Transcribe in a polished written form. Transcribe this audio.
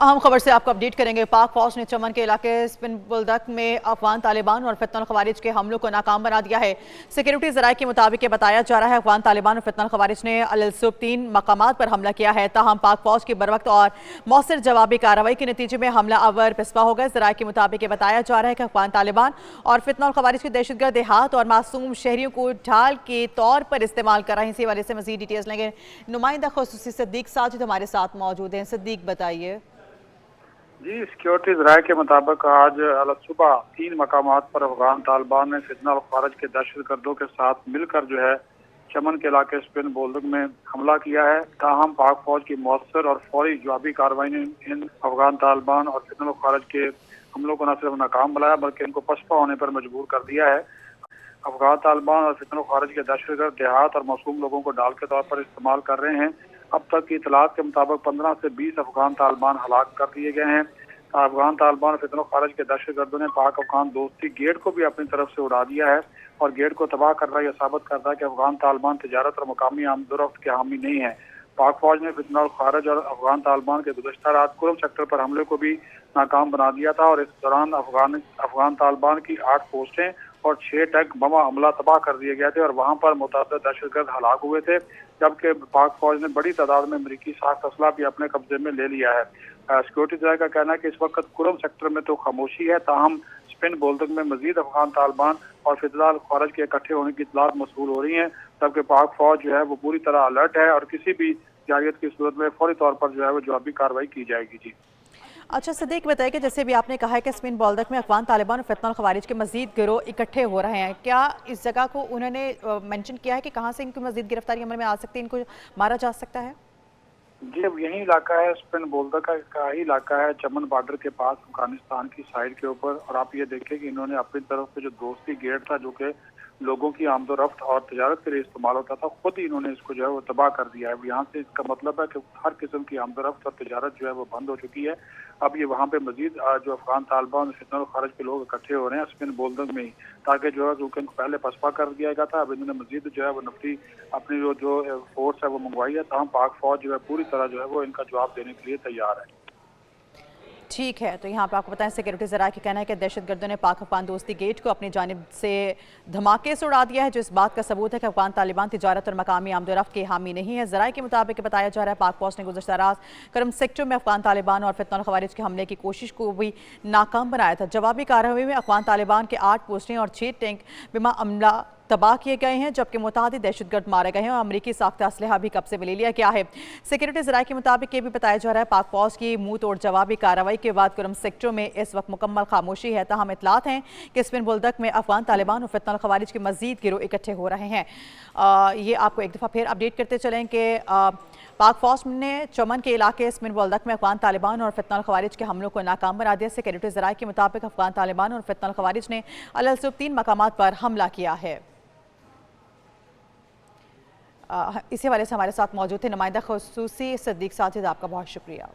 अहम खबर से आपको अपडेट करेंगे। पाक फौज ने चमन के इलाके स्पिन बुलदक में अफगान तालिबान और फितनल खवारिज के हमलों को नाकाम बना दिया है। सिक्योरिटी ज़राए के मुताबिक बताया जा रहा है अफगान तालिबान और फितनल खवारिज ने अल-सुब 3 मकामात पर हमला किया है। ताहम पाक फौज की बरवक्त और मौसर जवाबी कार्रवाई के नतीजे में हमला अवर पिस्पा हो गए। ज़राए के मुताबिक बताया जा रहा है कि अफगान तालिबान और फितनल खवारिज के दहशतगर्द देहात और मासूम शहरियों को ढाल के तौर पर इस्तेमाल कर रहे हैं। इसी वजह से मज़ीद डिटेल्स लेंगे। नुमाइंदा खुसूसी सिद्दीक साजिद हमारे साथ मौजूद हैं। सिद्दीक बताइए। जी, सिक्योरिटी ज़राए के मुताबिक आज सुबह 3 मकामात पर अफगान तालिबान ने फितनल खवारिज के दहशतगर्दों के साथ मिलकर जो है चमन के इलाके स्पिन बोल्दक में हमला किया है। ताहम पाक फौज की मौसर और फौरी जवाबी कार्रवाई ने इन अफगान तालिबान और फितनल खवारिज के हमलों को न सिर्फ नाकाम बनाया बल्कि इनको पसपा होने पर मजबूर कर दिया है। अफगान तालिबान और फितनल खवारिज के दहशतगर्द देहात और मासूम लोगों को डाल के तौर पर इस्तेमाल कर रहे हैं। अब तक की इतलात के मुताबिक 15 से 20 अफगान तालिबान हलाक कर दिए गए हैं। अफगान तालिबान और फितनल खवारिज के दहशतगर्दों ने पाक अफगान दोस्ती गेट को भी अपनी तरफ से उड़ा दिया है और गेट को तबाह कर रहा है। यह साबित करता है कि अफगान तालिबान तिजारत और मकामी आमदोरफ्त के हामी नहीं है। पाक फौज ने फितनल खवारिज और अफगान तालिबान के गुज़श्ता रात कुरम सेक्टर पर हमले को भी नाकाम बना दिया था और इस दौरान अफगान तालिबान की 8 पोस्टें और 6 टैंक बमा हमला तबाह कर दिए गए थे और वहां पर मुतअद्दिद दहशतगर्द हलाक हुए थे, जबकि पाक फौज ने बड़ी तादाद में अमरीकी साख्त असला भी अपने कब्जे में ले लिया है। सिक्योरिटी ज़राए का कहना है कि इस वक्त कुरम सेक्टर में तो खामोशी है, ताहम स्पिन बोल्दक में मजीद अफगान तालिबान और फितनल खवारिज के इकट्ठे होने की इतलात मसूल हो रही हैं, जबकि पाक फौज जो है वो पूरी तरह अलर्ट है और किसी भी जारियत की सूरत में फौरी तौर पर जो है वो जवाबी कार्रवाई की जाएगी। जी अच्छा सिद्दीक, बताइए कि जैसे भी आपने कहा है कि स्पिन बोल्दक में अफगान तालिबान और फितनल खवारिज के मजीद गिरोह इकट्ठे हो रहे हैं, क्या इस जगह को उन्होंने मेंशन किया है कि कहाँ से इनकी मजीद गिरफ्तारी अमल में आ सकती है, इनको मारा जा सकता है? जी, अब यही इलाका है, स्पिन बोल्दक का ही इलाका है, चमन बॉर्डर के पास अफगानिस्तान की साइड के ऊपर। और आप ये देखें कि इन्होंने अपनी तरफ से जो दोस्ती गेट था जो कि लोगों की आमदोरफ्त और तजारत के लिए इस्तेमाल होता था, खुद ही इन्होंने इसको जो है वो तबाह कर दिया है। यहाँ से इसका मतलब है कि हर किस्म की आमदोरफ्त और तजारत जो है वो बंद हो चुकी है। अब ये वहाँ पे मजीद जो अफगान तालिबान और फितनल खवारिज के लोग इकट्ठे हो रहे हैं स्पिन बोल्दक में ही, ताकि जो है क्योंकि इनको पहले पसपा कर दिया गया था, अब इन्होंने मजीद जो है वो नफरी अपनी जो फोर्स है वो मंगवाई है। तमाम पाक फौज जो है पूरी तरह जो है वो इनका जवाब देने के लिए तैयार है। ठीक है, तो यहाँ पर आपको बताएं सिक्योरिटी ज़राए का कहना है कि दहशतगर्दों ने पाक अफगान दोस्ती गेट को अपनी जानिब से धमाके से उड़ा दिया है, जो इस बात का सबूत है कि अफगान तालिबान तिजारत और मकामी आमदोरफ्त के हामी नहीं है। ज़राए के मुताबिक बताया जा रहा है पाक फौज ने गुज़श्ता रात करम सेक्टर में अफगान तालिबान और फितनल खवारिज के हमले की कोशिश को भी नाकाम बनाया था। जवाबी कार्रवाई में अफगान तालिबान के 8 पोस्टें और 6 टैंक बिमा अमला तबाह किए गए हैं, जबकि मुतादिद दहशतगर्द मारे गए हैं और अमरीकी साख्ता असलहा भी कब्जे में ले लिया गया है। सिक्योरिटी ज़राए के मुताबिक ये भी बताया जा रहा है पाक फौज की मुंह तोड़ जवाबी कार्रवाई के बाद कुरम सेक्टर में इस वक्त मुकम्मल खामोशी है। ताहम इतलात हैं कि स्पिन बुलदक में अफगान तालिबान और फितनल खवारिज के मजीद गिरोह इकट्ठे हो रहे हैं। ये आपको एक दफ़ा फिर अपडेट करते चलें कि पाक फौज ने चमन के इलाके स्पिन बुलदक में अफगान तालिबान और फितनल खवारिज के हमलों को नाकाम बना दिया। सिक्योरिटी ज़राए के मुताबिक अफगान तालिबान और फितनल खवारिज ने अल-सुब 3 मकामात पर हमला किया है। इसी हवाले से हमारे साथ मौजूद थे नुमाइंदा खुसूसी सिद्दीक साजिद, आपका बहुत शुक्रिया।